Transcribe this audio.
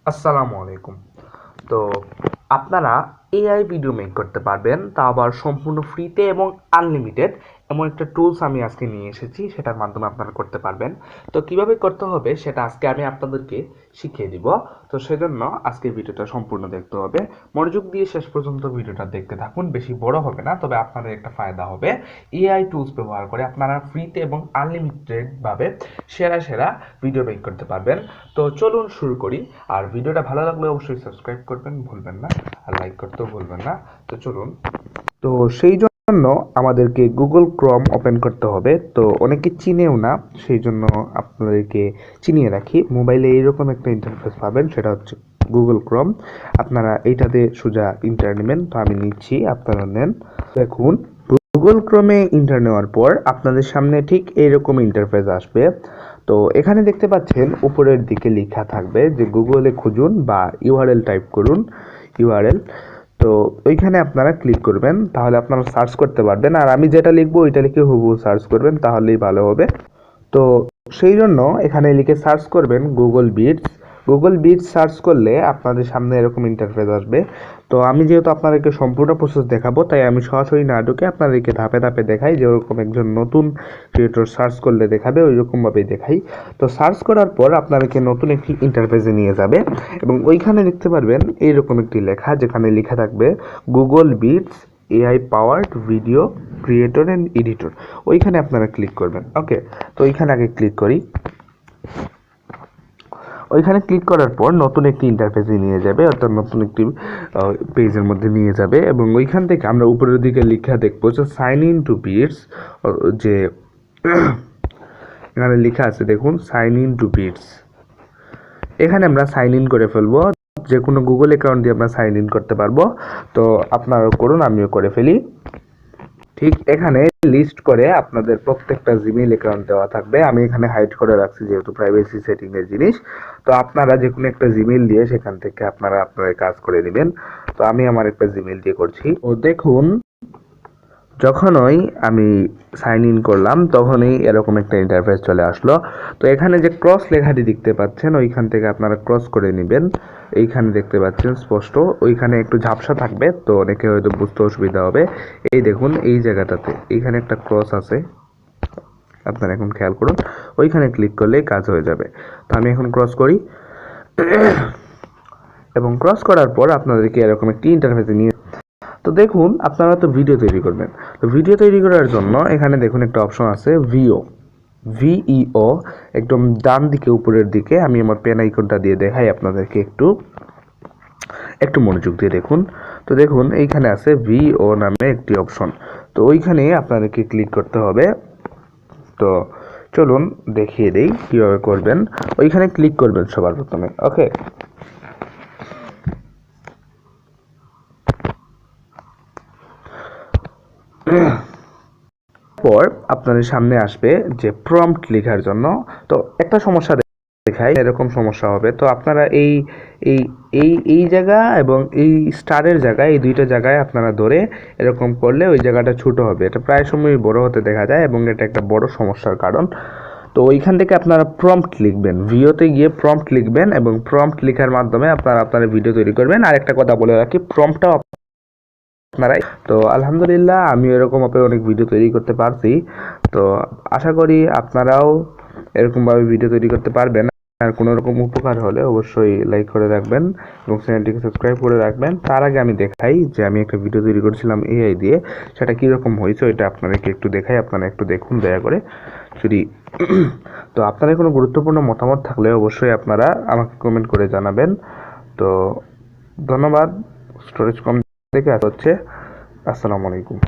আসসালামু আলাইকুম। তো আপনারা এআই ভিডিও মেক করতে পারবেন, তা আবার সম্পূর্ণ ফ্রিতে এবং আনলিমিটেড। এমন একটা টুলস আমি আজকে নিয়ে এসেছি, সেটার মাধ্যমে আপনারা করতে পারবেন। তো কিভাবে করতে হবে সেটা আজকে আমি আপনাদেরকে শিখিয়ে দিব। তো সেজন্য আজকে ভিডিওটা সম্পূর্ণ দেখতে হবে। মনোযোগ দিয়ে শেষ পর্যন্ত ভিডিওটা দেখতে থাকুন। বেশি বড় হবে না, তবে আপনাদের একটা ফায়দা হবে। এআই টুলস ব্যবহার করে আপনারা ফ্রিতে এবং আনলিমিটেড ভাবে সেরা সেরা ভিডিও মেক করতে পারবেন। তো চলুন শুরু করি। আর ভিডিওটা ভালো লাগলে অবশ্যই সাবস্ক্রাইব করবেন ভুলবেন না, আর লাইক করতেও ভুলবেন না। তো চলুন। তো সেই জন্য আমাদেরকে গুগল ক্রোম ওপেন করতে হবে। তো অনেকে চিনেও না, সেই জন্য আপনাদেরকে চিনিয়ে রাখি। মোবাইলে এইরকম একটা ইন্টারফেস পাবেন, সেটা হচ্ছে গুগল ক্রোম। আপনারা এইটাতে সোজা ইন্টার নেবেন। তো আমি নিচ্ছি, আপনারা নেন। দেখুন, গুগল ক্রোমে ইন্টার নেওয়ার পর আপনাদের সামনে ঠিক এইরকম ইন্টারফেস আসবে। তো এখানে দেখতে পাচ্ছেন উপরের দিকে লেখা থাকবে যে গুগলে খুঁজুন বা ইউআরএল টাইপ করুন, ইউআরএল। তো ওইখানে আপনারা ক্লিক করবেন, তাহলে আপনারা সার্চ করতে পারবেন। আর আমি যেটা লিখবো ওইটা লিখে হুবহু সার্চ করবেন, তাহলেই ভালো হবে। তো সেই জন্য এখানে লিখে সার্চ করবেন Google Vids. Google Vids search করলে আপনাদের সামনে এরকম ইন্টারফেস আসবে। তো আমি যেহেতু আপনাদেরকে সম্পূর্ণ প্রসেস দেখাবো, তাই আমি সরাসরি না ঢুকে আপনাদেরকে ধাপে ধাপে দেখাই, যেরকম একজন নতুন ক্রিয়েটর সার্চ করলে দেখাবে ওই রকমভাবেই দেখাই। তো সার্চ করার পর আপনাদেরকে নতুন একটি ইন্টারফেসে নিয়ে যাবে, এবং ওইখানে দেখতে পারবেন এইরকম একটি লেখা, যেখানে লেখা থাকবে Google Vids AI powered video creator and editor. ওইখানে আপনারা ক্লিক করবেন। ওকে, তো ওইখানে আগে ক্লিক করি। ওইখানে ক্লিক করার পর নতুন একটি ইন্টারফেসে নিয়ে যাবে, অর্থাৎ নতুন একটি পেজের মধ্যে নিয়ে যাবে, এবং ওইখান থেকে আমরা উপরের দিকে লেখা দেখবো যে সাইন ইন টু বিটস। যে এখানে লেখা আছে দেখুন, সাইন ইন টু বিটস। এখানে আমরা সাইন ইন করে ফেলবো। যে কোনো গুগল অ্যাকাউন্ট দিয়ে আমরা সাইন ইন করতে পারবো। তো আপনারাও করুন, আমিও করে ফেলি। ঠিক এখানে লিস্ট করে আপনাদের প্রত্যেকটা জিমেইল অ্যাকাউন্ট দেওয়া থাকবে। আমি এখানে হাইড করে রাখছি, যেহেতু প্রাইভেসি সেটিং এর জিনিস। তো আপনারা যে কোনো একটা জিমেইল দিয়ে সেখান থেকে আপনারা আপনাদের কাজ করে নেবেন। তো আমি আমার একটা জিমেইল দিয়ে করছি। তো দেখুন, যখনই আমি সাইন ইন করলাম তখনই এরকম একটা ইন্টারফেস চলে আসলো। তো এখানে যে ক্রস লেখাটি দেখতে পাচ্ছেন, ওইখান থেকে আপনারা ক্রস করে নেবেন। এইখানে দেখতে পাচ্ছেন স্পষ্ট, ওইখানে একটু ঝাপসা থাকবে, তো অনেকে হয়তো বুঝতে অসুবিধা হবে। এই দেখুন, এই জায়গাটাতে এইখানে একটা ক্রস আছে, আপনারা এখন খেয়াল করুন। ওইখানে ক্লিক করলেই কাজ হয়ে যাবে। তো আমি এখন ক্রস করি, এবং ক্রস করার পর আপনাদেরকে এরকম একটি ইন্টারফেসে নিয়ে। তো দেখুন, আপনারা তো ভিডিও তৈরি করবেন। তো ভিডিও তৈরি করার জন্য এখানে দেখুন একটা অপশন আছে ভিইও, একদম ডান দিকে উপরের দিকে। আমি আমার পেন আইকনটা দিয়ে দেখাই আপনাদেরকে, একটু একটু মনোযোগ দিয়ে দেখুন। তো দেখুন, এইখানে আছে ভিও নামে একটি অপশন। তো ওইখানে আপনাদেরকে ক্লিক করতে হবে। তো চলুন দেখিয়ে দেই কীভাবে করবেন। ওইখানে ক্লিক করবেন সবার প্রথমে। ওকে, পর আপনাদের সামনে আসবে যে প্রম্পট লেখার জন্য। তো একটা সমস্যা দেখাই, এরকম সমস্যা হবে। তো আপনারা এই এই এই এই জায়গা এবং এই স্টারের জায়গায়, এই দুইটা জায়গায় আপনারা ধরে এরকম করলে ওই জায়গাটা ছোট হবে। এটা প্রায় সময় বড় হতে দেখা যায়, এবং এটা একটা বড় সমস্যার কারণ। তো ওইখান থেকে আপনারা প্রম্পট লিখবেন, ভিডিওতে গিয়ে প্রম্পট লিখবেন, এবং প্রম্পট লেখার মাধ্যমে আপনারা আপনার ভিডিও তৈরি করবেন। আর একটা কথা বলে রাখি, প্রম্পটটাও আপনারাই। তো আলহামদুলিল্লাহ, আমি এরকম আপনি অনেক ভিডিও তৈরি করতে পারছি। তো আশা করি আপনারাও এরকমভাবে ভিডিও তৈরি করতে পারবেন। আর কোনো রকম উপকার হলে অবশ্যই লাইক করে রাখবেন এবং চ্যানেলটিকে সাবস্ক্রাইব করে রাখবেন। তার আগে আমি দেখাই যে আমি একটা ভিডিও তৈরি করেছিলাম এআই দিয়ে, সেটা কীরকম হয়েছে এটা আপনাদেরকে একটু দেখাই। আপনারা একটু দেখুন দয়া করে যদি। তো আপনাদের কোনো গুরুত্বপূর্ণ মতামত থাকলে অবশ্যই আপনারা আমাকে কমেন্ট করে জানাবেন। তো ধন্যবাদ। স্টোরেজ কম থেকে হচ্ছে। আসসালামু আলাইকুম।